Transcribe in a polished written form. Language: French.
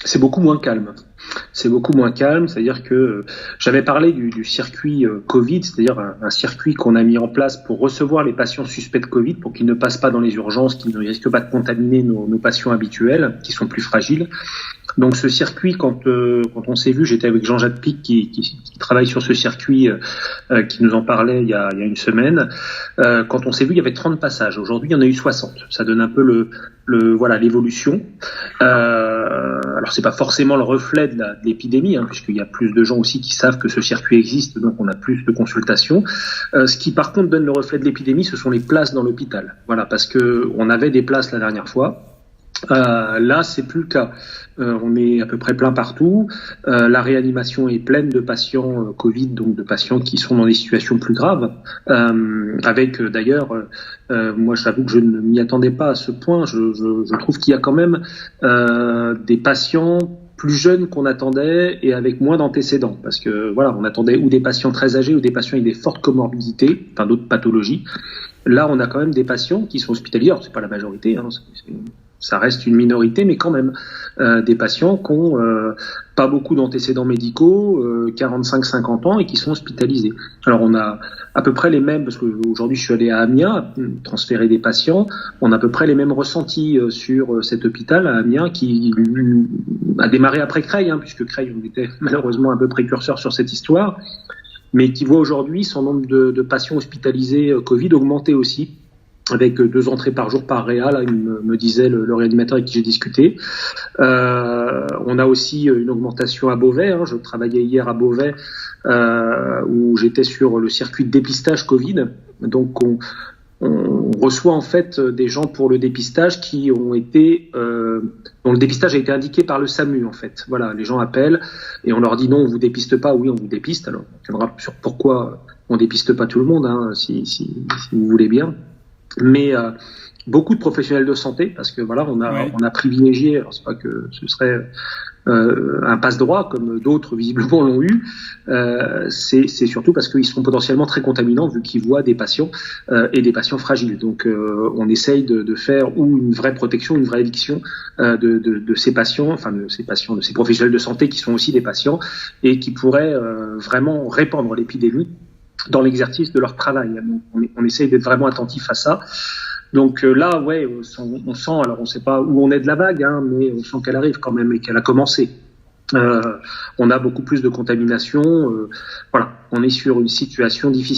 C'est beaucoup moins calme. C'est beaucoup moins calme, c'est-à-dire que j'avais parlé du circuit Covid, c'est-à-dire un circuit qu'on a mis en place pour recevoir les patients suspects de Covid, pour qu'ils ne passent pas dans les urgences, qu'ils ne risquent pas de contaminer nos patients habituels, qui sont plus fragiles. Donc ce circuit, quand on s'est vu, j'étais avec Jean-Jacques Pic qui travaille sur ce circuit, qui nous en parlait il y a une semaine. Quand on s'est vu, il y avait 30 passages. Aujourd'hui, il y en a eu 60. Ça donne un peu voilà l'évolution. Alors c'est pas forcément le reflet de l'épidémie, puisqu'il y a plus de gens aussi qui savent que ce circuit existe, donc on a plus de consultations. Ce qui par contre donne le reflet de l'épidémie, ce sont les places dans l'hôpital. Voilà, parce que on avait des places la dernière fois. Là, c'est plus le cas. On est à peu près plein partout. La réanimation est pleine de patients Covid, donc de patients qui sont dans des situations plus graves. Avec d'ailleurs, moi, j'avoue que je ne m'y attendais pas à ce point. Je trouve qu'il y a quand même des patients plus jeunes qu'on attendait et avec moins d'antécédents, parce que voilà, on attendait ou des patients très âgés ou des patients avec des fortes comorbidités, enfin d'autres pathologies. Là, on a quand même des patients qui sont hospitalisés. Alors, c'est pas la majorité, ça reste une minorité, mais quand même des patients qui ont pas beaucoup d'antécédents médicaux, 45-50 ans et qui sont hospitalisés. Alors on a à peu près les mêmes, parce qu'aujourd'hui je suis allé à Amiens transférer des patients, on a à peu près les mêmes ressentis sur cet hôpital à Amiens qui a démarré après Creil, puisque Creil on était malheureusement un peu précurseur sur cette histoire, mais qui voit aujourd'hui son nombre de patients hospitalisés Covid augmenter aussi, avec 2 entrées par jour par réa, là, il me disait le réanimateur avec qui j'ai discuté. On a aussi une augmentation à Beauvais. Je travaillais hier à Beauvais, où j'étais sur le circuit de dépistage Covid. Donc on reçoit en fait des gens pour le dépistage qui ont été dont le dépistage a été indiqué par le SAMU en fait. Voilà, les gens appellent et on leur dit non, on vous dépiste pas. Oui, on vous dépiste. Alors on reviendra sur pourquoi on dépiste pas tout le monde, si vous voulez bien. Mais beaucoup de professionnels de santé, parce que voilà, on a privilégié, alors c'est pas que ce serait un passe-droit comme d'autres visiblement l'ont eu, c'est surtout parce qu'ils sont potentiellement très contaminants vu qu'ils voient des patients et des patients fragiles. Donc on essaye de faire ou une vraie protection, une vraie éviction de ces patients, enfin de ces professionnels de santé qui sont aussi des patients et qui pourraient vraiment répandre l'épidémie dans l'exercice de leur travail. On essaye d'être vraiment attentif à ça. Donc là, on sent, alors on ne sait pas où on est de la vague, mais on sent qu'elle arrive quand même et qu'elle a commencé. On a beaucoup plus de contamination. Voilà, on est sur une situation difficile.